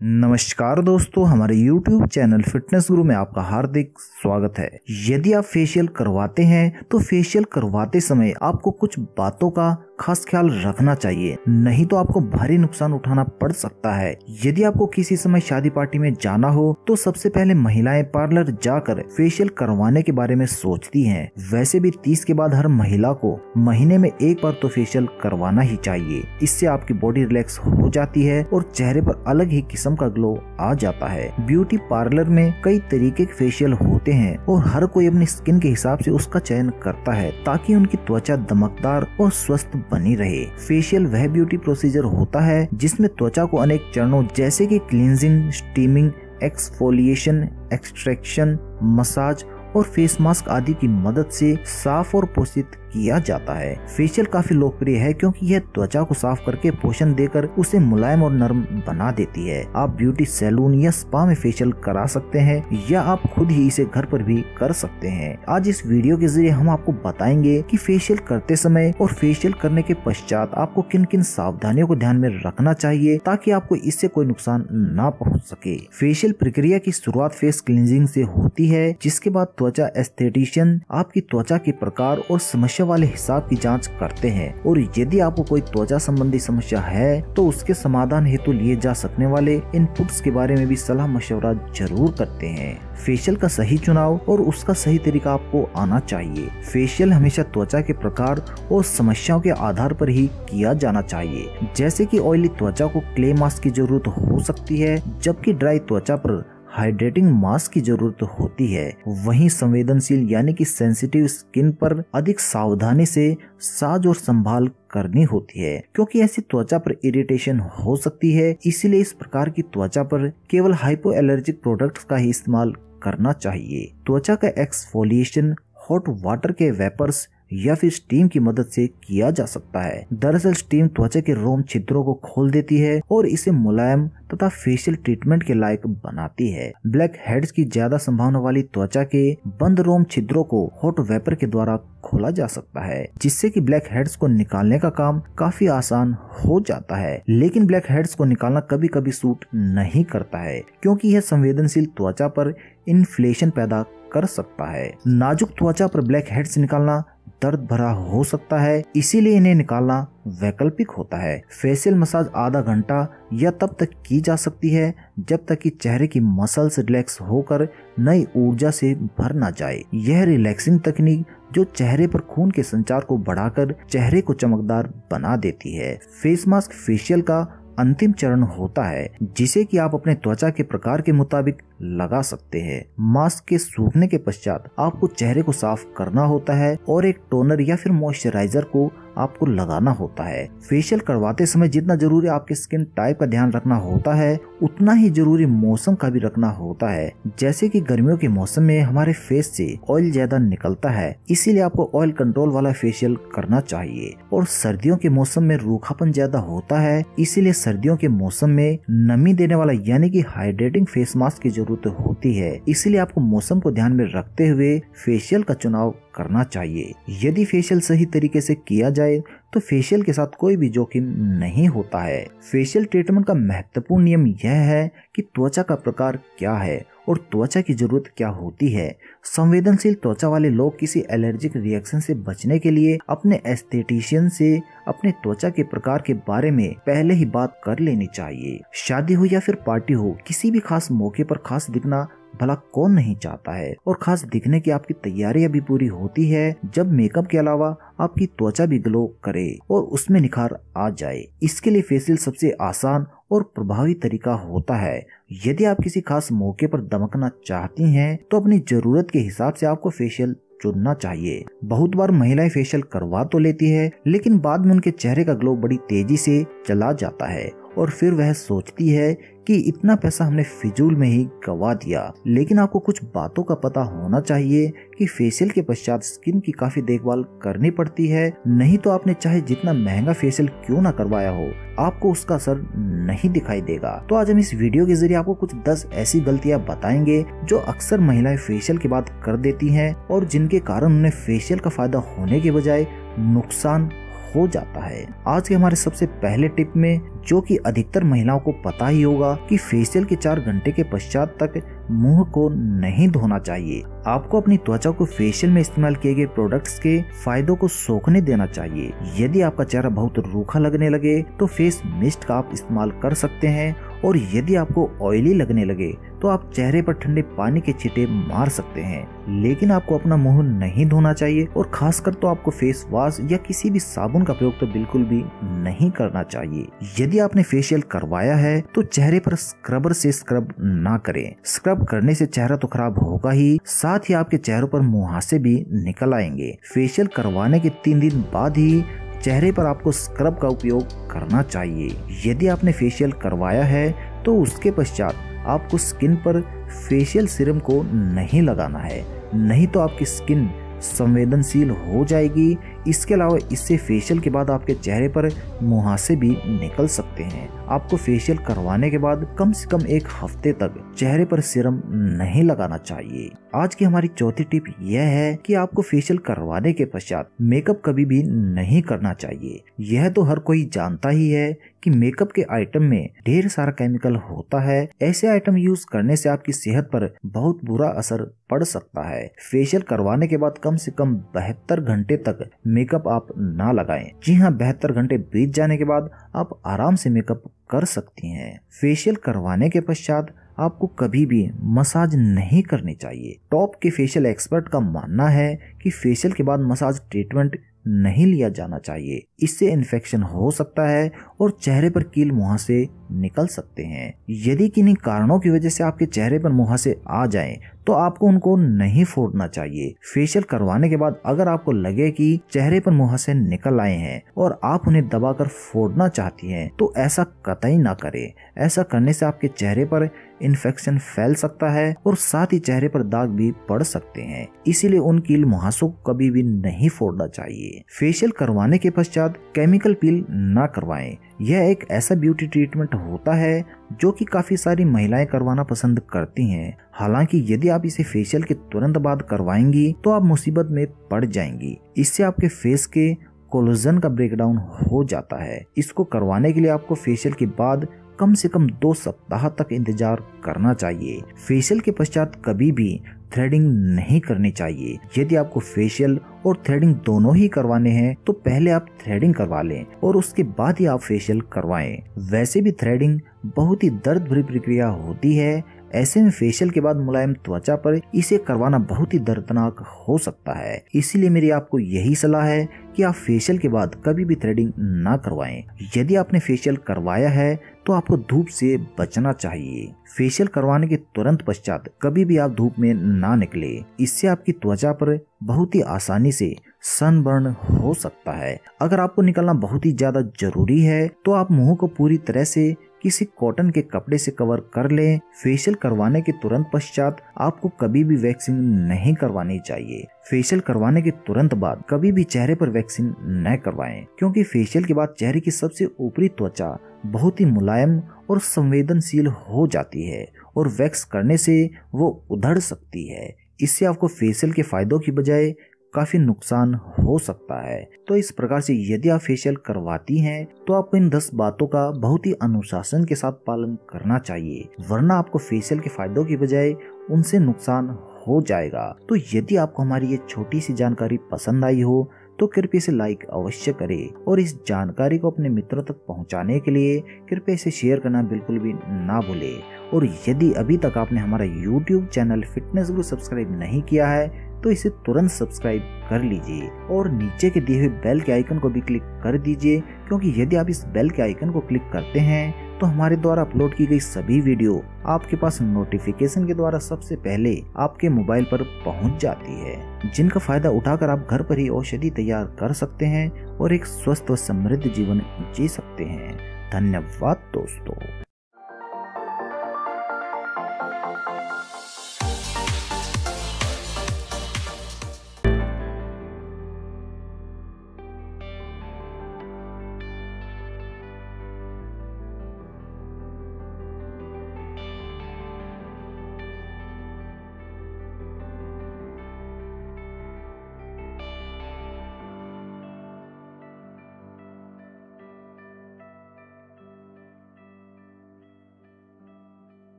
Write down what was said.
नमस्कार दोस्तों, हमारे YouTube चैनल फिटनेस गुरु में आपका हार्दिक स्वागत है। यदि आप फेशियल करवाते हैं तो फेशियल करवाते समय आपको कुछ बातों का खास ख्याल रखना चाहिए, नहीं तो आपको भारी नुकसान उठाना पड़ सकता है। यदि आपको किसी समय शादी पार्टी में जाना हो तो सबसे पहले महिलाएं पार्लर जाकर फेशियल करवाने के बारे में सोचती हैं। वैसे भी 30 के बाद हर महिला को महीने में एक बार तो फेशियल करवाना ही चाहिए। इससे आपकी बॉडी रिलैक्स हो जाती है और चेहरे पर अलग ही किस्म का ग्लो आ जाता है। ब्यूटी पार्लर में कई तरीके के फेशियल होते हैं और हर कोई अपनी स्किन के हिसाब से उसका चयन करता है ताकि उनकी त्वचा दमकदार और स्वस्थ बनी रहे। फेशियल वह ब्यूटी प्रोसीजर होता है जिसमें त्वचा को अनेक चरणों जैसे कि cleansing, steaming, exfoliation, extraction, massage और फेस मास्क आदि की मदद से साफ और पोषित किया जाता है। फेशियल काफी लोकप्रिय है क्योंकि यह त्वचा को साफ करके पोषण देकर उसे मुलायम और नरम बना देती है। आप ब्यूटी सैलून या स्पा में फेशियल करा सकते हैं या आप खुद ही इसे घर पर भी कर सकते हैं। आज इस वीडियो के जरिए हम आपको बताएंगे कि फेशियल करते समय और फेशियल करने के पश्चात आपको किन किन सावधानियों को ध्यान में रखना चाहिए ताकि आपको इससे कोई नुकसान ना पहुँच सके। फेशियल प्रक्रिया की शुरुआत फेस क्लींजिंग से होती है, जिसके बाद त्वचा एस्थेटिशियन आपकी त्वचा के प्रकार और समस्या वाले हिसाब की जांच करते हैं और यदि आपको कोई त्वचा संबंधी समस्या है तो उसके समाधान हेतु लिए जा सकने वाले इनपुट्स के बारे में भी सलाह मशवरा जरूर करते हैं। फेशियल का सही चुनाव और उसका सही तरीका आपको आना चाहिए। फेशियल हमेशा त्वचा के प्रकार और समस्याओं के आधार पर ही किया जाना चाहिए। जैसे कि ऑयली त्वचा को क्ले मास्क की जरूरत हो सकती है, जबकि ड्राई त्वचा पर हाइड्रेटिंग मास्क की जरूरत होती है। वहीं संवेदनशील यानी कि सेंसिटिव स्किन पर अधिक सावधानी से साज और संभाल करनी होती है क्योंकि ऐसी त्वचा पर इरिटेशन हो सकती है। इसीलिए इस प्रकार की त्वचा पर केवल हाइपो एलर्जिक प्रोडक्ट्स का ही इस्तेमाल करना चाहिए। त्वचा का एक्सफोलिएशन हॉट वाटर के वेपर्स या फिर स्टीम की मदद से किया जा सकता है। दरअसल स्टीम त्वचा के रोम छिद्रों को खोल देती है और इसे मुलायम तथा फेशियल ट्रीटमेंट के लायक बनाती है। ब्लैक हेड्स की ज्यादा संभावना वाली त्वचा के बंद रोम छिद्रों को हॉट वेपर के द्वारा खोला जा सकता है, जिससे कि ब्लैक हेड्स को निकालने का काम काफी आसान हो जाता है। लेकिन ब्लैक हेड्स को निकालना कभी कभी सूट नहीं करता है क्योंकि यह संवेदनशील त्वचा पर इन्फ्लेशन पैदा कर सकता है। नाजुक त्वचा पर ब्लैक हेड्स निकालना दर्द भरा हो सकता है, इसीलिए इन्हें निकालना वैकल्पिक होता है। फेशियल मसाज आधा घंटा या तब तक की जा सकती है जब तक कि चेहरे की मसल्स रिलैक्स होकर नई ऊर्जा से भर ना जाए। यह रिलैक्सिंग तकनीक जो चेहरे पर खून के संचार को बढ़ाकर चेहरे को चमकदार बना देती है। फेस मास्क फेशियल का अंतिम चरण होता है जिसे कि आप अपने त्वचा के प्रकार के मुताबिक लगा सकते हैं। मास्क के सूखने के पश्चात आपको चेहरे को साफ करना होता है और एक टोनर या फिर मॉइस्चराइजर को आपको लगाना होता है। फेशियल करवाते समय जितना जरूरी आपके स्किन टाइप का ध्यान रखना होता है उतना ही जरूरी मौसम का भी रखना होता है। जैसे कि गर्मियों के मौसम में हमारे फेस से ऑयल ज्यादा निकलता है, इसीलिए आपको ऑयल कंट्रोल वाला फेशियल करना चाहिए। और सर्दियों के मौसम में रूखापन ज्यादा होता है, इसीलिए सर्दियों के मौसम में नमी देने वाला यानी कि हाइड्रेटिंग फेस मास्क की जरूरत होती है। इसीलिए आपको मौसम को ध्यान में रखते हुए फेशियल का चुनाव करना चाहिए। यदि फेशियल सही तरीके से किया जाए तो फेशियल के साथ कोई भी जोखिम नहीं होता है। फेशियल ट्रीटमेंट का महत्वपूर्ण नियम यह है कि त्वचा का प्रकार क्या है और त्वचा की जरूरत क्या होती है। संवेदनशील त्वचा वाले लोग किसी एलर्जिक रिएक्शन से बचने के लिए अपने एस्थेटिशियन से अपने त्वचा के प्रकार के बारे में पहले ही बात कर लेनी चाहिए। शादी हो या फिर पार्टी हो, किसी भी खास मौके पर खास दिखना भला कौन नहीं चाहता है। और खास दिखने की आपकी तैयारी अभी पूरी होती है जब मेकअप के अलावा आपकी त्वचा भी ग्लो करे और उसमें निखार आ जाए। इसके लिए फेशियल सबसे आसान और प्रभावी तरीका होता है। यदि आप किसी खास मौके पर दमकना चाहती हैं तो अपनी जरूरत के हिसाब से आपको फेशियल चुनना चाहिए। बहुत बार महिलाएं फेशियल करवा तो लेती है लेकिन बाद में उनके चेहरे का ग्लो बड़ी तेजी से चला जाता है और फिर वह सोचती है कि इतना पैसा हमने फिजूल में ही गवा दिया। लेकिन आपको कुछ बातों का पता होना चाहिए कि फेशियल के पश्चात स्किन की काफी देखभाल करनी पड़ती है, नहीं तो आपने चाहे जितना महंगा फेशियल क्यों ना करवाया हो आपको उसका असर नहीं दिखाई देगा। तो आज हम इस वीडियो के जरिए आपको कुछ 10 ऐसी गलतियां बताएंगे जो अक्सर महिलाएं फेशियल के बाद कर देती हैं और जिनके कारण उन्हें फेशियल का फायदा होने के बजाय नुकसान हो जाता है। आज के हमारे सबसे पहले टिप में, जो कि अधिकतर महिलाओं को पता ही होगा, कि फेशियल के 4 घंटे के पश्चात तक मुंह को नहीं धोना चाहिए। आपको अपनी त्वचा को फेशियल में इस्तेमाल किए गए प्रोडक्ट्स के फायदों को सोखने देना चाहिए। यदि आपका चेहरा बहुत रूखा लगने लगे तो फेस मिस्ट का आप इस्तेमाल कर सकते हैं, और यदि आपको ऑयली लगने लगे तो आप चेहरे पर ठंडे पानी के छींटे मार सकते हैं। लेकिन आपको अपना मुंह नहीं धोना चाहिए, और खासकर तो आपको फेस वॉश या किसी भी साबुन का प्रयोग तो बिल्कुल भी नहीं करना चाहिए। यदि आपने फेशियल करवाया है तो चेहरे पर स्क्रबर से स्क्रब ना करें। स्क्रब करने से चेहरा तो खराब होगा ही, साथ ही आपके चेहरों पर मुहासे भी निकल आएंगे। फेशियल करवाने के 3 दिन बाद ही चेहरे पर आपको स्क्रब का उपयोग करना चाहिए। यदि आपने फेशियल करवाया है तो उसके पश्चात आपको स्किन पर फेशियल सीरम को नहीं लगाना है, नहीं तो आपकी स्किन संवेदनशील हो जाएगी। इसके अलावा इससे फेशियल के बाद आपके चेहरे पर मुहासे भी निकल सकते हैं। आपको फेशियल करवाने के बाद कम से कम 1 हफ्ते तक चेहरे पर सीरम नहीं लगाना चाहिए। आज की हमारी चौथी टिप यह है कि आपको फेशियल करवाने के पश्चात मेकअप कभी भी नहीं करना चाहिए। यह तो हर कोई जानता ही है कि मेकअप के आइटम में ढेर सारा केमिकल होता है। ऐसे आइटम यूज करने से आपकी सेहत पर बहुत बुरा असर पड़ सकता है। फेशियल करवाने के बाद कम से कम 72 घंटे तक मेकअप आप ना लगाएं। जी हाँ, 72 घंटे बीत जाने के बाद आप आराम से मेकअप कर सकती हैं। फेशियल करवाने के पश्चात आपको कभी भी मसाज नहीं करनी चाहिए। टॉप के फेशियल एक्सपर्ट का मानना है कि फेशियल के बाद मसाज ट्रीटमेंट नहीं लिया जाना चाहिए। इससे इन्फेक्शन हो सकता है और चेहरे पर कील मुहासे निकल सकते हैं। यदि किन्हीं कारणों की वजह से आपके चेहरे पर मुहासे आ जाएं, तो आपको उनको नहीं फोड़ना चाहिए। फेशियल करवाने के बाद अगर आपको लगे कि चेहरे पर मुहासे निकल आए हैं और आप उन्हें दबाकर फोड़ना चाहती हैं, तो ऐसा कतई ना करें। ऐसा करने से आपके चेहरे पर इन्फेक्शन फैल सकता है और साथ ही चेहरे पर दाग भी पड़ सकते हैं। इसीलिए उन कील मुहासों को कभी भी नहीं फोड़ना चाहिए। फेशियल करवाने के पश्चात केमिकल पील ना करवाएं। यह एक ऐसा ब्यूटी ट्रीटमेंट होता है जो कि काफी सारी महिलाएं करवाना पसंद करती हैं। हालांकि यदि आप इसे फेशियल के तुरंत बाद करवाएंगी तो आप मुसीबत में पड़ जाएंगी। इससे आपके फेस के कोलेजन का ब्रेकडाउन हो जाता है। इसको करवाने के लिए आपको फेशियल के बाद कम से कम 2 सप्ताह तक इंतजार करना चाहिए। फेशियल के पश्चात कभी भी थ्रेडिंग नहीं करनी चाहिए। यदि आपको फेशियल और थ्रेडिंग दोनों ही करवाने हैं तो पहले आप थ्रेडिंग करवा लें और उसके बाद ही आप फेशियल करवाएं। वैसे भी थ्रेडिंग बहुत ही दर्द भरी प्रक्रिया होती है। ऐसे में फेशियल के बाद मुलायम त्वचा पर इसे करवाना बहुत ही दर्दनाक हो सकता है। इसीलिए मेरी आपको यही सलाह है कि आप फेशियल के बाद कभी भी थ्रेडिंग ना करवाएं। यदि आपने फेशियल करवाया है तो आपको धूप से बचना चाहिए। फेशियल करवाने के तुरंत पश्चात कभी भी आप धूप में ना निकले। इससे आपकी त्वचा पर बहुत ही आसानी से सनबर्न हो सकता है। अगर आपको निकलना बहुत ही ज्यादा जरूरी है तो आप मुंह को पूरी तरह से किसी कॉटन के कपड़े से कवर कर लें। फेशियल करवाने के तुरंत पश्चात आपको कभी भी वैक्सिंग नहीं करवानी चाहिए। फेशियल करवाने के तुरंत बाद कभी भी चेहरे पर वैक्सिंग न करवाएं, क्योंकि फेशियल के बाद चेहरे की सबसे ऊपरी त्वचा बहुत ही मुलायम और संवेदनशील हो जाती है और वैक्स करने से वो उधड़ सकती है। इससे आपको फेशियल के फायदों की बजाय काफी नुकसान हो सकता है। तो इस प्रकार से यदि आप फेशियल करवाती हैं तो आपको इन 10 बातों का बहुत ही अनुशासन के साथ पालन करना चाहिए, वरना आपको फेशियल के फायदों की बजाय उनसे नुकसान हो जाएगा। तो यदि आपको हमारी ये छोटी सी जानकारी पसंद आई हो तो कृपया इसे लाइक अवश्य करें और इस जानकारी को अपने मित्रों तक पहुंचाने के लिए कृपया इसे शेयर करना बिल्कुल भी ना भूलें। और यदि अभी तक आपने हमारा YouTube चैनल फिटनेस गुरु सब्सक्राइब नहीं किया है तो इसे तुरंत सब्सक्राइब कर लीजिए और नीचे के दिए हुए बेल के आइकन को भी क्लिक कर दीजिए, क्योंकि यदि आप इस बेल के आइकन को क्लिक करते हैं तो हमारे द्वारा अपलोड की गई सभी वीडियो आपके पास नोटिफिकेशन के द्वारा सबसे पहले आपके मोबाइल पर पहुंच जाती है, जिनका फायदा उठाकर आप घर पर ही औषधि तैयार कर सकते हैं और एक स्वस्थ व समृद्ध जीवन जी सकते हैं। धन्यवाद दोस्तों।